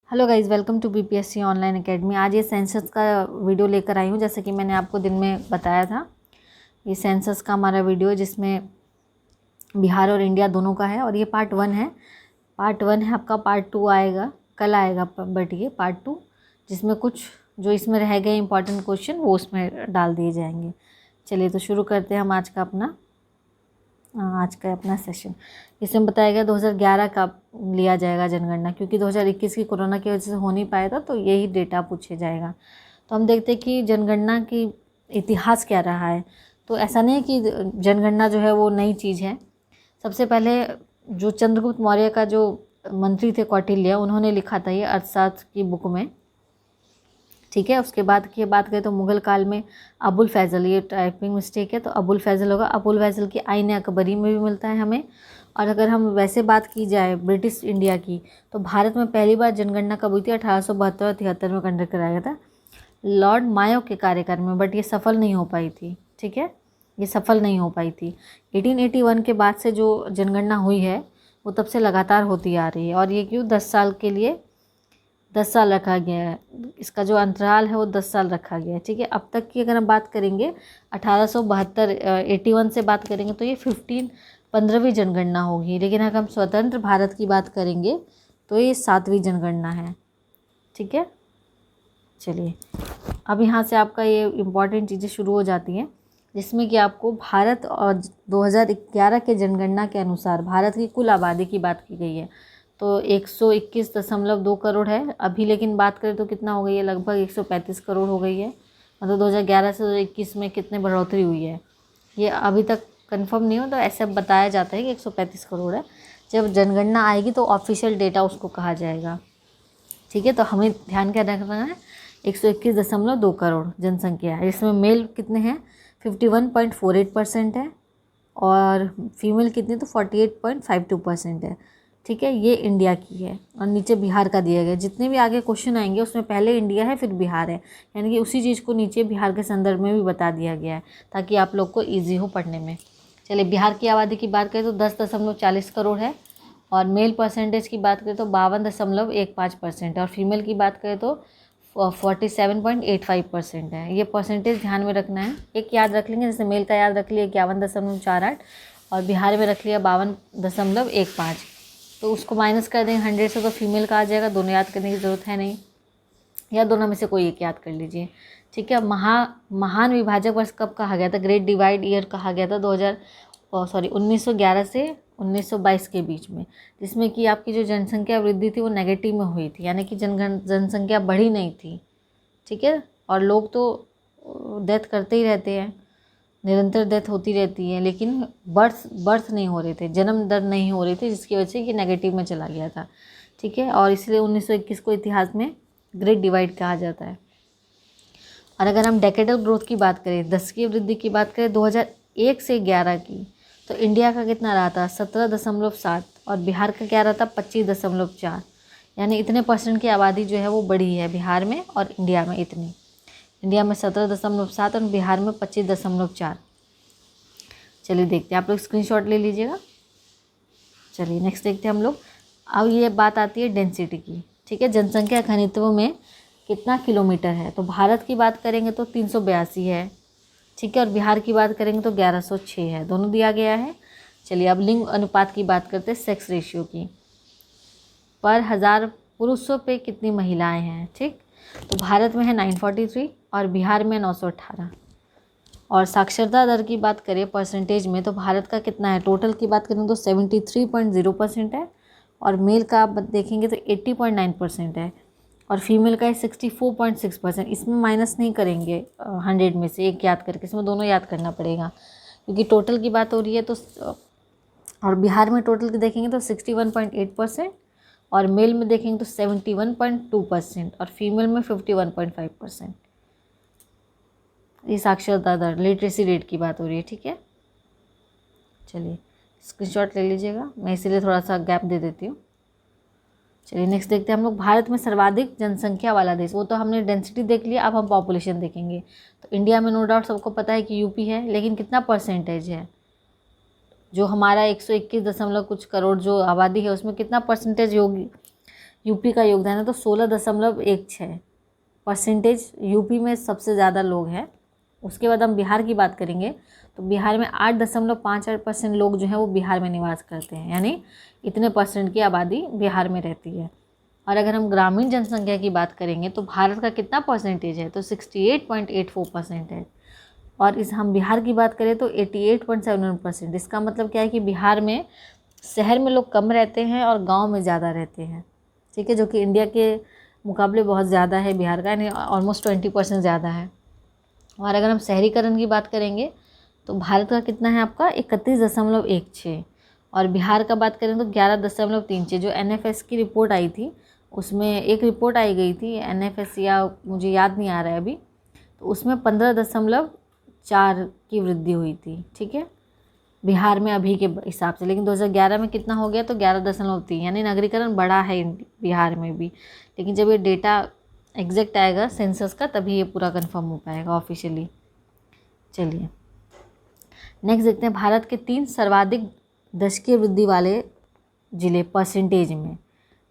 Hello guys, welcome to BPSC online academy. आज ये census का वीडियो लेकर आई हूँ। जैसे कि मैंने आपको दिन में बताया था, ये सेंसस का हमारा वीडियो है जिसमें बिहार और इंडिया दोनों का है। और ये पार्ट 1 है। आपका पार्ट 2 आएगा, कल आएगा, बट ये पार्ट 2 जिसमें कुछ जो इसमें रह गए इंपॉर्टेंट क्वेश्चन वो उसमें डाल दिए जाएंगे। चलिए तो शुरू करते हैं हम आज का अपना सेशन। इसमें बताया गया 2011 का लिया जाएगा जनगणना, क्योंकि 2021 की कोरोना की वजह से हो नहीं पाया था, तो यही डेटा पूछे जाएगा। तो हम देखते हैं कि जनगणना की इतिहास क्या रहा है। तो ऐसा नहीं है कि जनगणना जो है वो नई चीज़ है। सबसे पहले जो चंद्रगुप्त मौर्य का जो मंत्री थे कौटिल्य, उन्होंने लिखा था ये अर्थशास्त्र की बुक में। ठीक है, उसके बाद की बात करें तो मुग़ल काल में अबुल फैज़ल, ये टाइपिंग मिस्टेक है तो अबुल फैज़ल होगा। अबुल फैज़ल की आईन अकबरी में भी मिलता है हमें। और अगर हम वैसे बात की जाए ब्रिटिश इंडिया की, तो भारत में पहली बार जनगणना कब हुई थी? 1872 और 73 में कंडक्ट कराया गया था लॉर्ड मायो के कार्यकाल में, बट ये सफल नहीं हो पाई थी। ठीक है, ये सफल नहीं हो पाई थी। 1881 के बाद से जो जनगणना हुई है वो तब से लगातार होती आ रही है। और ये क्यों? 10 साल के लिए 10 साल रखा गया है। इसका जो अंतराल है वो 10 साल रखा गया है। ठीक है, अब तक की अगर हम बात करेंगे 1872 81 से बात करेंगे तो ये 15वीं जनगणना होगी। लेकिन अगर हम स्वतंत्र भारत की बात करेंगे तो ये 7वीं जनगणना है। ठीक है, चलिए अब यहाँ से आपका ये इम्पॉर्टेंट चीज़ें शुरू हो जाती हैं, जिसमें कि आपको भारत और 2011 के जनगणना के अनुसार भारत की कुल आबादी की बात की गई है। तो 121.2 करोड़ है अभी, लेकिन बात करें तो कितना हो गई है? लगभग 135 करोड़ हो गई है। मतलब 2011 से 2021 में कितने बढ़ोतरी हुई है ये अभी तक कंफर्म नहीं हो, तो ऐसे बताया जाता है कि 135 करोड़ है। जब जनगणना आएगी तो ऑफिशियल डेटा उसको कहा जाएगा। ठीक है, तो हमें ध्यान क्या रखना है? 121.2 करोड़ जनसंख्या है। इसमें मेल कितने हैं? 51.48% है और फीमेल कितनी? तो 48.52% है। ठीक है, ये इंडिया की है। और नीचे बिहार का दिया गया। जितने भी आगे क्वेश्चन आएंगे उसमें पहले इंडिया है फिर बिहार है, यानी कि उसी चीज़ को नीचे बिहार के संदर्भ में भी बता दिया गया है ताकि आप लोग को ईजी हो पढ़ने में। चलिए, बिहार की आबादी की बात करें तो 10.40 करोड़ है। और मेल परसेंटेज की बात करें तो 52.15% है। और फीमेल की बात करें तो 47.85% है। ये परसेंटेज ध्यान में रखना है। एक याद रख लेंगे, जैसे मेल का याद रख लिया 51.48 और बिहार में रख लिया 52.15। तो उसको माइनस कर देंगे 100 से तो फीमेल का आ जाएगा। दोनों याद करने की ज़रूरत है नहीं, या दोनों में से कोई एक याद कर लीजिए। ठीक है, महान विभाजक वर्ष कब कहा गया था? ग्रेट डिवाइड ईयर कहा गया था 1911 से 1922 के बीच में, जिसमें कि आपकी जो जनसंख्या वृद्धि थी वो नेगेटिव में हुई थी, यानी कि जनसंख्या बढ़ी नहीं थी। ठीक है, और लोग तो डेथ करते ही रहते हैं, निरंतर डेथ होती रहती है, लेकिन बर्थ नहीं हो रहे थे, जन्म दर नहीं हो रही थी, जिसकी वजह से ये नेगेटिव में चला गया था। ठीक है, और इसलिए 1921 को इतिहास में ग्रेट डिवाइड कहा जाता है। और अगर हम डेकेडल ग्रोथ की बात करें, दशकीय वृद्धि की बात करें 2001 से 11 की, तो इंडिया का कितना रहा था? 17.7 और बिहार का क्या रहा था? 25.4। यानी इतने परसेंट की आबादी जो है वो बढ़ी है बिहार में और इंडिया में। इतनी इंडिया में 17.7 और बिहार में 25.4। चलिए देखते हैं, आप लोग स्क्रीनशॉट ले लीजिएगा। चलिए नेक्स्ट देखते हैं हम लोग। अब ये बात आती है डेंसिटी की। ठीक है, जनसंख्या घनत्व में कितना किलोमीटर है? तो भारत की बात करेंगे तो 382 है। ठीक है, और बिहार की बात करेंगे तो 1106 है। दोनों दिया गया है। चलिए अब लिंग अनुपात की बात करते हैं, सेक्स रेशियो की। पर 1000 पुरुषों पे कितनी महिलाएं हैं? ठीक, तो भारत में है 943 और बिहार में 918। और साक्षरता दर की बात करें परसेंटेज में, तो भारत का कितना है? टोटल की बात करें तो 73.0% है। और मेल का आप देखेंगे तो 80.9% है। और फीमेल का है 64.6%। इसमें माइनस नहीं करेंगे 100 में से एक याद करके, इसमें दोनों याद करना पड़ेगा, क्योंकि टोटल की बात हो रही है। तो और बिहार में टोटल की देखेंगे तो 61.8% और मेल में देखेंगे तो 71.2% और फीमेल में 51.5%। ये साक्षरता दर, लिटरेसी रेट की बात हो रही है। ठीक है, चलिए स्क्रीनशॉट ले लीजिएगा, मैं इसीलिए थोड़ा सा गैप दे देती हूँ। चलिए नेक्स्ट देखते हैं हम लोग। भारत में सर्वाधिक जनसंख्या वाला देश, वो तो हमने डेंसिटी देख लिया, अब हम पॉपुलेशन देखेंगे। तो इंडिया में नो डाउट सबको पता है कि यूपी है, लेकिन कितना परसेंटेज है? जो हमारा 121 दशमलव कुछ करोड़ जो आबादी है उसमें कितना परसेंटेज होगी? यूपी का योगदान है, तो 16.16% यूपी में सबसे ज़्यादा लोग हैं। उसके बाद हम बिहार की बात करेंगे तो बिहार में 8.58% लोग जो हैं वो बिहार में निवास करते हैं, यानी इतने परसेंट की आबादी बिहार में रहती है। और अगर हम ग्रामीण जनसंख्या की बात करेंगे तो भारत का कितना परसेंटेज है, तो 68.84% है। और इस हम बिहार की बात करें तो 88.71%। इसका मतलब क्या है कि बिहार में शहर में लोग कम रहते हैं और गांव में ज़्यादा रहते हैं, ठीक है, जो कि इंडिया के मुकाबले बहुत ज़्यादा है बिहार का, यानी ऑलमोस्ट 20% ज़्यादा है। और अगर हम शहरीकरण की बात करेंगे तो भारत का कितना है आपका 31.16, और बिहार का बात करें तो 11.36। जो NFS की रिपोर्ट आई थी उसमें एक रिपोर्ट आई गई थी NFS, या मुझे याद नहीं आ रहा है अभी, तो उसमें 15.4 की वृद्धि हुई थी, ठीक है, बिहार में अभी के हिसाब से। लेकिन 2011 में कितना हो गया, तो 11.3, यानी नगरीकरण बढ़ा है बिहार में भी। लेकिन जब ये डेटा एग्जैक्ट आएगा सेंसस का तभी ये पूरा कंफर्म हो पाएगा ऑफिशियली। चलिए नेक्स्ट देखते हैं भारत के 3 सर्वाधिक दशकीय वृद्धि वाले जिले परसेंटेज में।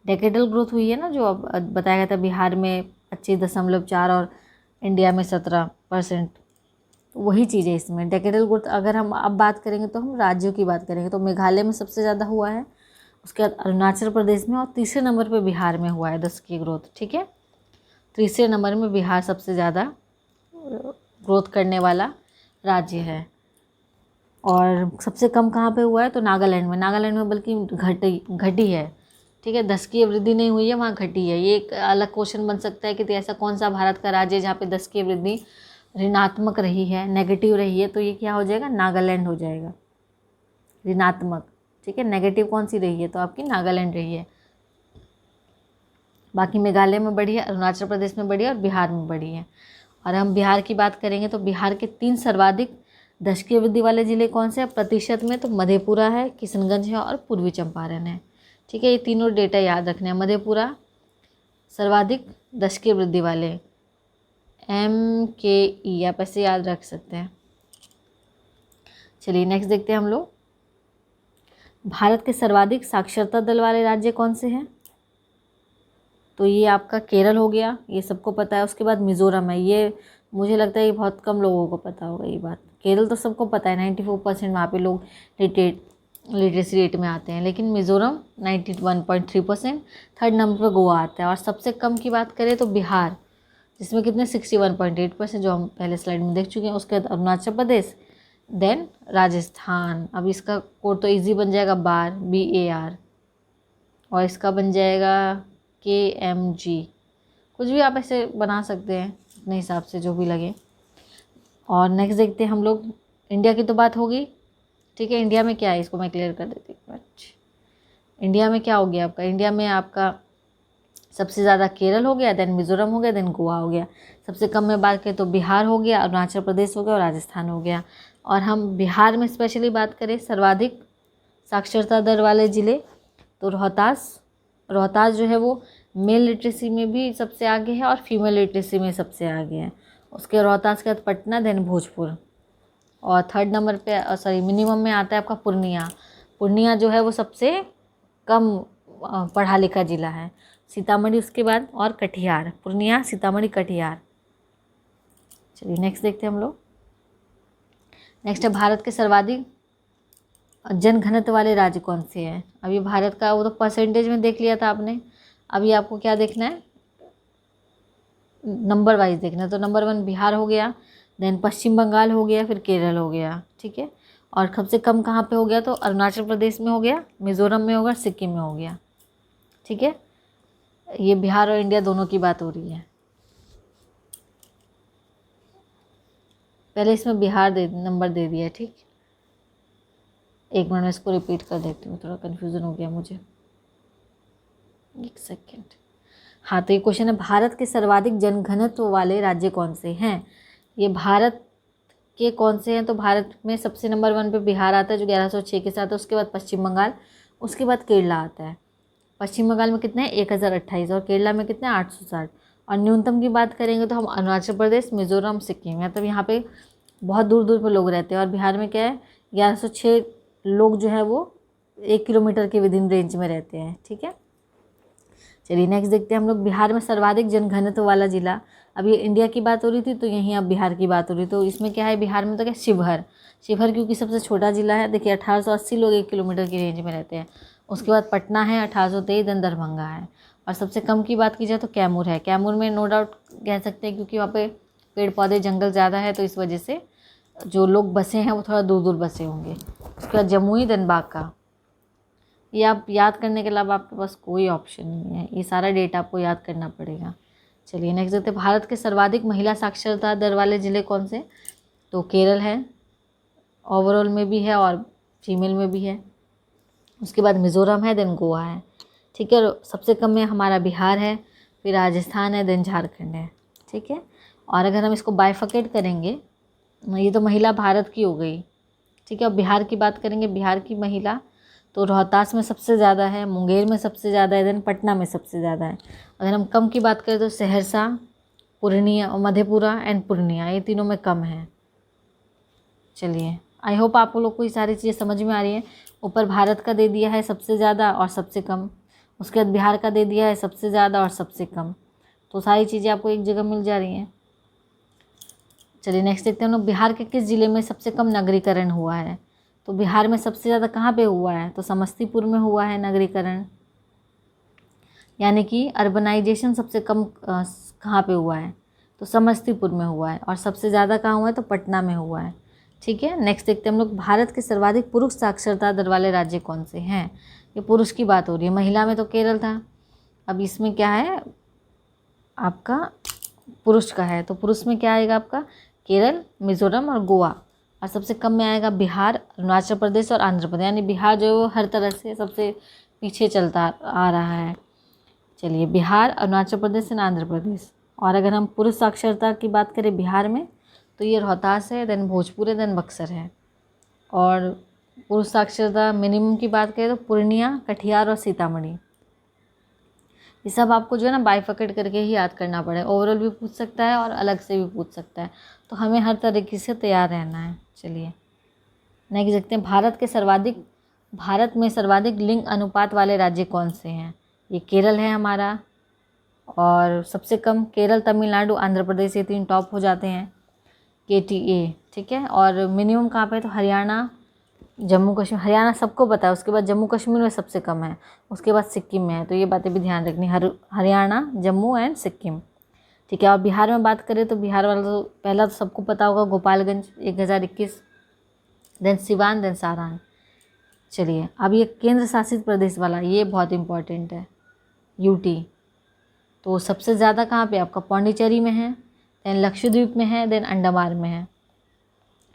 डेकेडल ग्रोथ हुई है ना, जो अब बताया गया था बिहार में 25.4 और इंडिया में 17%, वही चीज़ है इसमें डेकेडल ग्रोथ। अगर हम अब बात करेंगे तो हम राज्यों की बात करेंगे तो मेघालय में सबसे ज़्यादा हुआ है, उसके बाद अरुणाचल प्रदेश में, और तीसरे नंबर पे बिहार में हुआ है दशकीय ग्रोथ, ठीक है। तीसरे नंबर में बिहार सबसे ज़्यादा ग्रोथ करने वाला राज्य है। और सबसे कम कहाँ पे हुआ है, तो नागालैंड में बल्कि घटी है, ठीक है, दशकीय वृद्धि नहीं हुई है, वहाँ घटी है। ये एक अलग क्वेश्चन बन सकता है कि ऐसा कौन सा भारत का राज्य है जहाँ पे दशकीय वृद्धि ऋणात्मक रही है, नेगेटिव रही है, तो ये क्या हो जाएगा, नागालैंड हो जाएगा, ऋणात्मक, ठीक है। नेगेटिव कौन सी रही है, तो आपकी नागालैंड रही है। बाकी मेघालय में बढ़ी है, अरुणाचल प्रदेश में बढ़ी है और बिहार में बढ़ी है। और हम बिहार की बात करेंगे तो बिहार के 3 सर्वाधिक दशकीय वृद्धि वाले ज़िले कौन से हैं प्रतिशत में, तो मधेपुरा है, किशनगंज है और पूर्वी चंपारण है, ठीक है। ये तीनों डेटा याद रखने हैं। मधेपुरा सर्वाधिक दशकीय वृद्धि वाले, MKE, आप ऐसे याद रख सकते हैं। चलिए नेक्स्ट देखते हैं हम लोग, भारत के सर्वाधिक साक्षरता दर वाले राज्य कौन से हैं, तो ये आपका केरल हो गया, ये सबको पता है। उसके बाद मिज़ोरम है, ये मुझे लगता है ये बहुत कम लोगों को पता होगा ये बात। केरल तो सबको पता है, 94% वहाँ पे लोग लिटरेसी रेट में आते हैं, लेकिन मिज़ोरम 91.3%। थर्ड नंबर पर गोवा आता है। और सबसे कम की बात करें तो बिहार, जिसमें कितने 61.8%, जो हम पहले स्लाइड में देख चुके हैं। उसके बाद अरुणाचल प्रदेश, देन राजस्थान। अब इसका कोड तो इजी बन जाएगा BAR, और इसका बन जाएगा KMG, कुछ भी आप ऐसे बना सकते हैं अपने हिसाब से जो भी लगे। और नेक्स्ट देखते हैं हम लोग, इंडिया की तो बात होगी, ठीक है। इंडिया में क्या है, इसको मैं क्लियर कर देती हूँ। इंडिया में क्या हो गया आपका, इंडिया में आपका सबसे ज़्यादा केरल हो गया, देन मिज़ोरम हो गया, देन गोवा हो गया। सबसे कम में बात करें तो बिहार हो गया, अरुणाचल प्रदेश हो गया और राजस्थान हो गया। और हम बिहार में स्पेशली बात करें सर्वाधिक साक्षरता दर वाले ज़िले, तो रोहतास जो है वो मेल लिटरेसी में भी सबसे आगे है और फीमेल लिटरेसी में सबसे आगे है। उसके रोहतास के बाद पटना, देन भोजपुर। और थर्ड नंबर पे मिनिमम में आता है आपका पूर्णिया जो है वो सबसे कम पढ़ा लिखा ज़िला है। सीतामढ़ी उसके बाद और कटिहार, पूर्णिया, सीतामढ़ी, कटिहार। चलिए नेक्स्ट देखते हैं हम लोग। नेक्स्ट है भारत के सर्वाधिक जनघनत्व वाले राज्य कौन से हैं। अभी भारत का वो तो परसेंटेज में देख लिया था आपने, अभी आपको क्या देखना है, नंबर वाइज देखना है। तो नंबर 1 बिहार हो गया, देन पश्चिम बंगाल हो गया, फिर केरल हो गया, ठीक है। और सबसे कम कहाँ पे हो गया, तो अरुणाचल प्रदेश में हो गया, मिज़ोरम में हो गया, सिक्किम में हो गया, ठीक है। ये बिहार और इंडिया दोनों की बात हो रही है। पहले इसमें बिहार नंबर दे दिया, ठीक। एक मिनट में इसको रिपीट कर देती हूँ, थोड़ा कन्फ्यूज़न हो गया मुझे, एक सेकेंड। हाँ, तो ये क्वेश्चन है, भारत के सर्वाधिक जनघनत्व वाले राज्य कौन से हैं। ये भारत के कौन से हैं, तो भारत में सबसे नंबर 1 पे बिहार आता है जो 1106 के साथ है। उसके बाद पश्चिम बंगाल, उसके बाद केरला आता है। पश्चिम बंगाल में कितने हैं 1028, और केरला में कितने 860। और न्यूनतम की बात करेंगे तो हम अरुणाचल प्रदेश, मिज़ोरम, सिक्किम, मतलब यहाँ पे बहुत दूर दूर पर लोग रहते हैं। और बिहार में क्या है 1106 लोग जो है वो 1 किलोमीटर के विदिन रेंज में रहते हैं, ठीक है। चलिए नेक्स्ट देखते हैं हम लोग, बिहार में सर्वाधिक जनघनत्व वाला जिला। अब ये इंडिया की बात हो रही थी तो यहीं अब बिहार की बात हो रही, तो इसमें क्या है बिहार में, तो क्या शिवहर। शिवहर क्योंकि सबसे छोटा जिला है। देखिए 1880 लोग 1 किलोमीटर की रेंज में रहते हैं। उसके बाद पटना है 1823, देन दरभंगा है। और सबसे कम की बात की जाए तो कैमूर है। कैमूर में नो डाउट कह सकते हैं क्योंकि वहाँ पे पेड़ पौधे जंगल ज़्यादा है, तो इस वजह से जो लोग बसे हैं वो थोड़ा दूर दूर बसे होंगे। उसके बाद जमुई, देन बांका। ये आप याद करने के अलावा आपके पास कोई ऑप्शन नहीं है, ये सारा डेटा आपको याद करना पड़ेगा। चलिए नेक्स्ट देखते हैं, भारत के सर्वाधिक महिला साक्षरता दर वाले ज़िले कौन से। तो केरल है, ओवरऑल में भी है और फीमेल में भी है। उसके बाद मिज़ोरम है, देन गोवा है। ठीक है, सबसे कम में हमारा बिहार है, फिर राजस्थान है, देन झारखंड है। ठीक है, और अगर हम इसको बाइफकेट करेंगे, ये तो महिला भारत की हो गई। ठीक है, अब बिहार की बात करेंगे, बिहार की महिला तो रोहतास में सबसे ज़्यादा है, मुंगेर में सबसे ज़्यादा है, देन पटना में सबसे ज़्यादा है। अगर हम कम की बात करें तो सहरसा, पूर्णिया, मधेपुरा एंड पूर्णिया, ये तीनों में कम है। चलिए आई होप आप लोग को ये सारी चीज़ें समझ में आ रही हैं। ऊपर भारत का दे दिया है सबसे ज़्यादा और सबसे कम, उसके बाद बिहार का दे दिया है सबसे ज़्यादा और सबसे कम, तो सारी चीज़ें आपको एक जगह मिल जा रही हैं। चलिए नेक्स्ट देखते हैं हम लोग, बिहार के किस ज़िले में सबसे कम नगरीकरण हुआ है। तो बिहार में सबसे ज़्यादा कहाँ पे हुआ है, तो समस्तीपुर में हुआ है नगरीकरण, यानी कि अर्बनाइजेशन सबसे कम कहाँ पे हुआ है, तो समस्तीपुर में हुआ है। और सबसे ज़्यादा कहाँ हुआ है, तो पटना में हुआ है। ठीक है, नेक्स्ट देखते हैं हम लोग, भारत के सर्वाधिक पुरुष साक्षरता दर वाले राज्य कौन से हैं। ये पुरुष की बात हो रही है, महिला में तो केरल था, अब इसमें क्या है आपका पुरुष का है, तो पुरुष में क्या आएगा आपका केरल, मिज़ोरम और गोवा। और सबसे कम में आएगा बिहार, अरुणाचल प्रदेश और आंध्र प्रदेश, यानी बिहार जो हर तरह से सबसे पीछे चलता आ रहा है। चलिए बिहार, अरुणाचल प्रदेश एंड आंध्र प्रदेश। और अगर हम पुरुष साक्षरता की बात करें बिहार में, तो ये रोहतास है, देन भोजपुर है, देन बक्सर है। और पुरुष साक्षरता मिनिमम की बात करें तो पूर्णिया, कटिहार और सीतामढ़ी। ये सब आपको जो है ना बाइफकेट करके ही याद करना पड़ेगा, ओवरऑल भी पूछ सकता है और अलग से भी पूछ सकता है, तो हमें हर तरीके से तैयार रहना है। चलिए नेक्स्ट देखते हैं, भारत में सर्वाधिक लिंग अनुपात वाले राज्य कौन से हैं। ये केरल है हमारा, और सबसे कम केरल, तमिलनाडु, आंध्र प्रदेश, ये 3 टॉप हो जाते हैं, KTA। ठीक है, और मिनिमम कहाँ पे, तो हरियाणा, जम्मू कश्मीर। हरियाणा सबको पता है, उसके बाद जम्मू कश्मीर में सबसे कम है, उसके बाद सिक्किम में है, तो ये बातें भी ध्यान रखनी, हरियाणा, जम्मू एंड सिक्किम। ठीक है, और बिहार में बात करें तो बिहार वाला तो पहला तो सबको पता होगा, गोपालगंज 1021, देन सिवान, देन सारण। चलिए अब ये केंद्र शासित प्रदेश वाला, ये बहुत इंपॉर्टेंट है, UT। तो सबसे ज़्यादा कहाँ पे आपका पौंडीचेरी में है, देन लक्षद्वीप में है, देन अंडमान में है।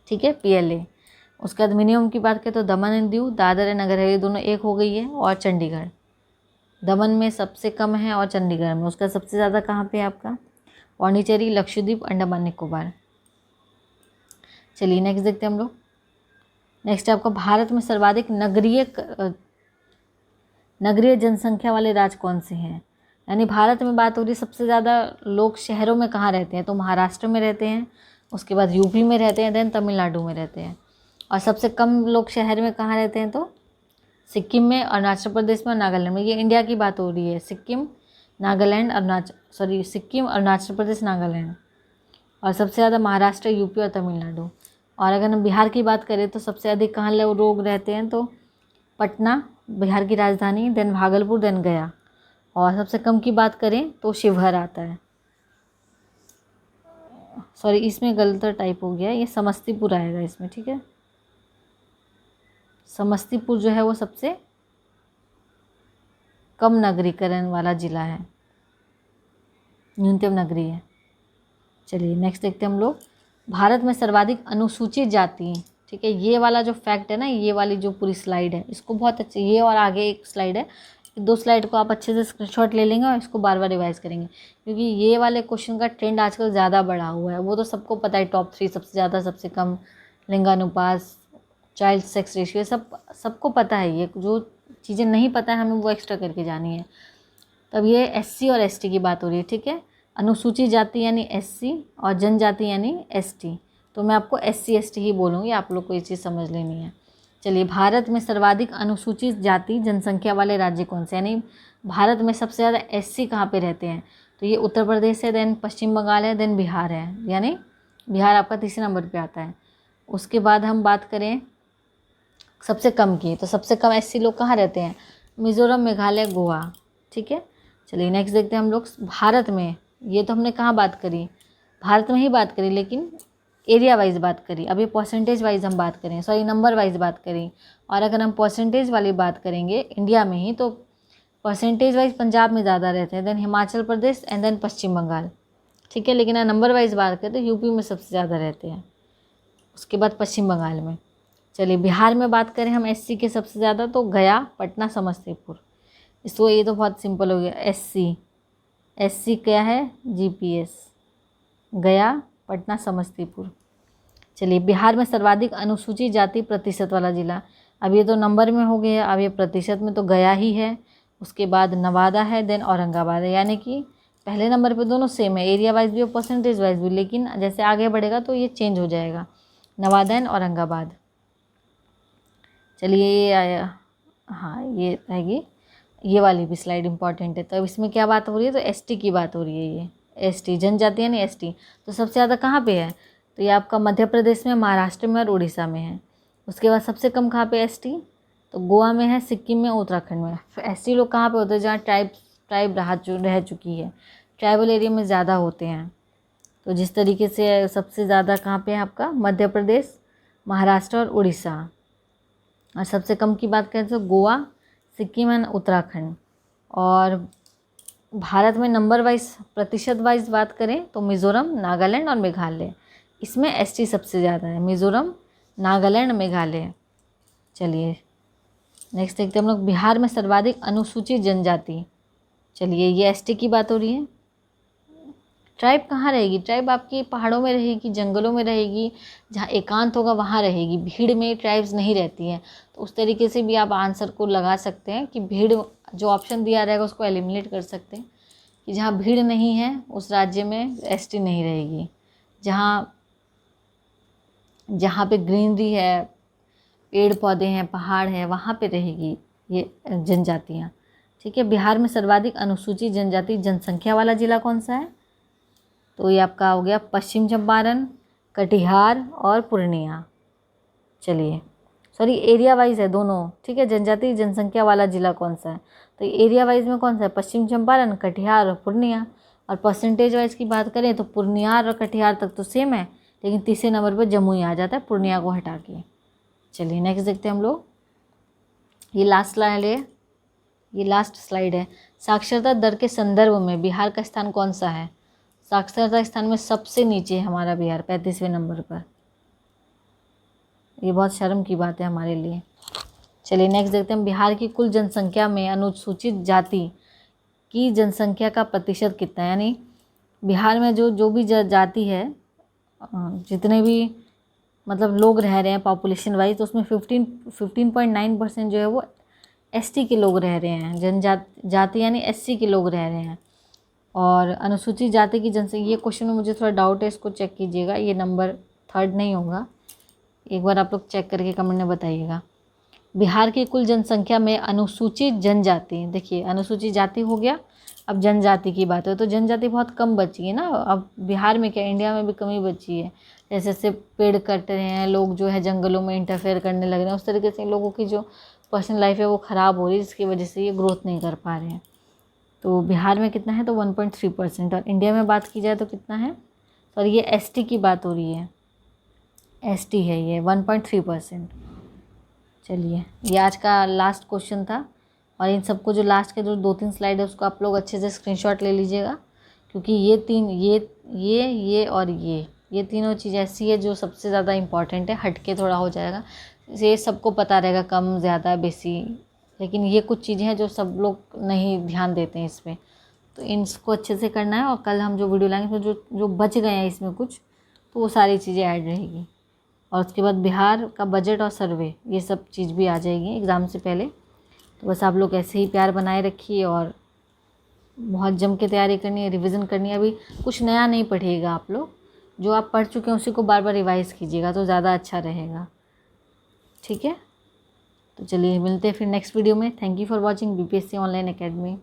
ठीक है, PLA। उसके बाद मिनिमम की बात करें तो दमन एंड दीव, दादर एंड नगर हवेली दोनों एक हो गई है, और चंडीगढ़। दमन में सबसे कम है और चंडीगढ़ में, उसका सबसे ज़्यादा कहाँ पे है आपका पौंडीचेरी, लक्षद्वीप, अंडमान निकोबार। चलिए नेक्स्ट देखते हैं हम लोग, नेक्स्ट आपका भारत में सर्वाधिक नगरीय जनसंख्या वाले राज्य कौन से हैं। यानी भारत में बात हो रही सबसे ज़्यादा लोग शहरों में कहाँ रहते हैं, तो महाराष्ट्र में रहते हैं, उसके बाद UP में रहते हैं, देन तमिलनाडु में रहते हैं। और सबसे कम लोग शहर में कहाँ रहते हैं, तो सिक्किम में, अरुणाचल प्रदेश में और नागालैंड में। ये इंडिया की बात हो रही है, सिक्किम, सिक्किम, अरुणाचल प्रदेश, नागालैंड। और सबसे ज़्यादा महाराष्ट्र, UP और तमिलनाडु। और अगर हम बिहार की बात करें तो सबसे अधिक कहाँ लोग रहते हैं, तो पटना, बिहार की राजधानी, देन भागलपुर, देन गया। और सबसे कम की बात करें तो शिवहर आता है, सॉरी इसमें गलत टाइप हो गया, ये समस्तीपुर आएगा इसमें। ठीक है, समस्तीपुर जो है वो सबसे कम नगरीकरण वाला जिला है, न्यूनतम नगरीय है। चलिए नेक्स्ट देखते हैं हम लोग, भारत में सर्वाधिक अनुसूचित जाति। ठीक है, ये वाला जो फैक्ट है ना, ये वाली जो पूरी स्लाइड है, इसको बहुत अच्छे, ये और आगे एक स्लाइड है, 2 स्लाइड को आप अच्छे से स्क्रीनशॉट ले लेंगे और इसको बार बार रिवाइज करेंगे, क्योंकि ये वाले क्वेश्चन का ट्रेंड आजकल ज़्यादा बढ़ा हुआ है। वो तो सबको पता है, टॉप 3 सबसे ज़्यादा, सबसे कम, लिंगानुपात, चाइल्ड सेक्स रेशियो, सबको पता है। ये जो चीज़ें नहीं पता है हमें वो एक्स्ट्रा करके जानी है। तब ये SC और ST की बात हो रही है। ठीक है, अनुसूचित जाति यानी SC और जनजाति यानी ST, तो मैं आपको SC ST ही बोलूँगी, आप लोग को ये चीज़ समझ लेनी है। चलिए, भारत में सर्वाधिक अनुसूचित जाति जनसंख्या वाले राज्य कौन से, यानी भारत में सबसे ज़्यादा एससी कहाँ पे रहते हैं, तो ये उत्तर प्रदेश है, देन पश्चिम बंगाल है, देन बिहार है, यानी बिहार आपका तीसरे नंबर पे आता है। उसके बाद हम बात करें सबसे कम की, तो सबसे कम एससी लोग कहाँ रहते हैं, मिज़ोरम, मेघालय, गोवा। ठीक है, चलिए नेक्स्ट देखते हैं हम लोग भारत में। ये तो हमने कहाँ बात करी, भारत में ही बात करी, लेकिन एरिया वाइज बात करी। अभी परसेंटेज वाइज हम बात करें, सॉरी नंबर वाइज बात करी। और अगर हम परसेंटेज वाली बात करेंगे इंडिया में ही, तो परसेंटेज वाइज पंजाब में ज़्यादा रहते हैं, then Himachal Pradesh and then Paschim Bengal. ठीक है, लेकिन नंबर वाइज बात करें तो यूपी में सबसे ज़्यादा रहते हैं, उसके बाद पश्चिम बंगाल में। चलिए, बिहार में बात करें हम एससी के सबसे ज़्यादा, तो गया, पटना, समस्तीपुर। इसको ये तो बहुत सिंपल हो गया, एससी क्या है, जीपीएस, गया, पटना, समस्तीपुर। चलिए, बिहार में सर्वाधिक अनुसूचित जाति प्रतिशत वाला जिला, अब ये तो नंबर में हो गया, अब ये प्रतिशत में तो गया ही है, उसके बाद नवादा है, देन औरंगाबाद है, यानी कि पहले नंबर पे दोनों सेम है, एरिया वाइज भी और परसेंटेज वाइज भी, लेकिन जैसे आगे बढ़ेगा तो ये चेंज हो जाएगा, नवादा एंड औरंगाबाद। चलिए, ये आया, हाँ ये रहेगी, ये वाली भी स्लाइड इंपॉर्टेंट है। तो अब इसमें क्या बात हो रही है, तो एसटी की बात हो रही है, ये एसटी जनजाति यानी एसटी, तो सबसे ज़्यादा कहाँ पे है, तो ये आपका मध्य प्रदेश में, महाराष्ट्र में और उड़ीसा में है। उसके बाद सबसे कम कहाँ पे एसटी, तो गोवा में है, सिक्किम में, उत्तराखंड में। एसटी लोग कहाँ पे होते हैं, जहाँ ट्राइब रह चुकी है, ट्राइबल एरिया में ज़्यादा होते हैं। तो जिस तरीके से सबसे ज़्यादा कहाँ पे है आपका, मध्य प्रदेश, महाराष्ट्र और उड़ीसा। और सबसे कम की बात करें तो गोवा, सिक्किम एंड उत्तराखंड। और भारत में नंबर वाइज, प्रतिशत वाइज बात करें तो मिज़ोरम, नागालैंड और मेघालय, इसमें एसटी सबसे ज़्यादा है, मिज़ोरम, नागालैंड, मेघालय। चलिए नेक्स्ट देखते हैं हम लोग, बिहार में सर्वाधिक अनुसूचित जनजाति। चलिए, ये एसटी की बात हो रही है। ट्राइब कहाँ रहेगी, ट्राइब आपकी पहाड़ों में रहेगी, जंगलों में रहेगी, जहाँ एकांत होगा वहाँ रहेगी, भीड़ में ट्राइब्स नहीं रहती हैं। तो उस तरीके से भी आप आंसर को लगा सकते हैं कि भीड़, जो ऑप्शन दिया रहेगा उसको एलिमिनेट कर सकते हैं कि जहाँ भीड़ नहीं है उस राज्य में एसटी नहीं रहेगी, जहाँ पे ग्रीनरी है, पेड़ पौधे हैं, पहाड़ है, वहाँ पे रहेगी ये जनजातियाँ। ठीक है, बिहार में सर्वाधिक अनुसूचित जनजाति जनसंख्या वाला जिला कौन सा है, तो ये आपका हो गया पश्चिम चंपारण, कटिहार और पूर्णिया। चलिए, सॉरी एरिया वाइज है दोनों। ठीक है, जनजाति जनसंख्या वाला जिला कौन सा है, तो एरिया वाइज में कौन सा है, पश्चिम चंपारण, कटिहार और पूर्णिया। और परसेंटेज वाइज की बात करें तो पूर्णिया और कटिहार तक तो सेम है, लेकिन तीसरे नंबर पर जमुई आ जाता है पूर्णिया को हटा के। चलिए नेक्स्ट देखते हैं हम लोग, ये लास्ट स्लाइड है। साक्षरता दर के संदर्भ में बिहार का स्थान कौन सा है, साक्षरता स्थान में सबसे नीचे है हमारा बिहार, 35वें नंबर पर। ये बहुत शर्म की बात है हमारे लिए। चलिए नेक्स्ट देखते हैं, बिहार की कुल जनसंख्या में अनुसूचित जाति की जनसंख्या का प्रतिशत कितना है, यानी बिहार में जो भी जाति है, जितने भी मतलब लोग रह रहे हैं पॉपुलेशन वाइज, तो उसमें 15.9% जो है वो एसटी के लोग रह रहे हैं, जाति यानी एससी के लोग रह रहे हैं। और अनुसूचित जाति की जनसंख्या, ये क्वेश्चन में मुझे थोड़ा डाउट है, इसको चेक कीजिएगा, ये नंबर 3 नहीं होगा, एक बार आप लोग चेक करके कमेंट में बताइएगा। बिहार की कुल जनसंख्या में अनुसूचित जनजाति, देखिए अनुसूचित जाति हो गया, अब जनजाति की बात है, तो जनजाति बहुत कम बची है ना। अब बिहार में क्या, इंडिया में भी कमी बची है, जैसे जैसे पेड़ कट रहे हैं लोग, जो है जंगलों में इंटरफेयर करने लग रहे हैं, उस तरीके से लोगों की जो पर्सनल लाइफ है वो ख़राब हो रही है, जिसकी वजह से ये ग्रोथ नहीं कर पा रहे हैं। तो बिहार में कितना है, तो 1.3%। और इंडिया में बात की जाए तो कितना है, सॉरी ये एसटी की बात हो रही है, एसटी है ये 1.3%। चलिए, ये आज का लास्ट क्वेश्चन था। और इन सबको जो लास्ट के जो 2-3 स्लाइड है उसको आप लोग अच्छे से स्क्रीनशॉट ले लीजिएगा, क्योंकि ये तीन, ये और ये तीनों चीज़ ऐसी है जो सबसे ज़्यादा इम्पॉर्टेंट है, हटके थोड़ा हो जाएगा, ये सबको पता रहेगा कम ज़्यादा बेसी, लेकिन ये कुछ चीज़ें हैं जो सब लोग नहीं ध्यान देते हैं इसमें, तो इनको अच्छे से करना है। और कल हम जो वीडियो लाएंगे तो जो बच गए हैं इसमें कुछ, तो वो सारी चीज़ें ऐड रहेगी। और उसके बाद बिहार का बजट और सर्वे, ये सब चीज़ भी आ जाएगी एग्ज़ाम से पहले। तो बस आप लोग ऐसे ही प्यार बनाए रखिए और बहुत जम के तैयारी करनी है, रिवीजन करनी है। अभी कुछ नया नहीं पढ़िएगा आप लोग, जो आप पढ़ चुके हैं उसी को बार बार रिवाइज़ कीजिएगा तो ज़्यादा अच्छा रहेगा। ठीक है, तो चलिए मिलते हैं फिर नेक्स्ट वीडियो में। Thank you for watching BPSC online academy.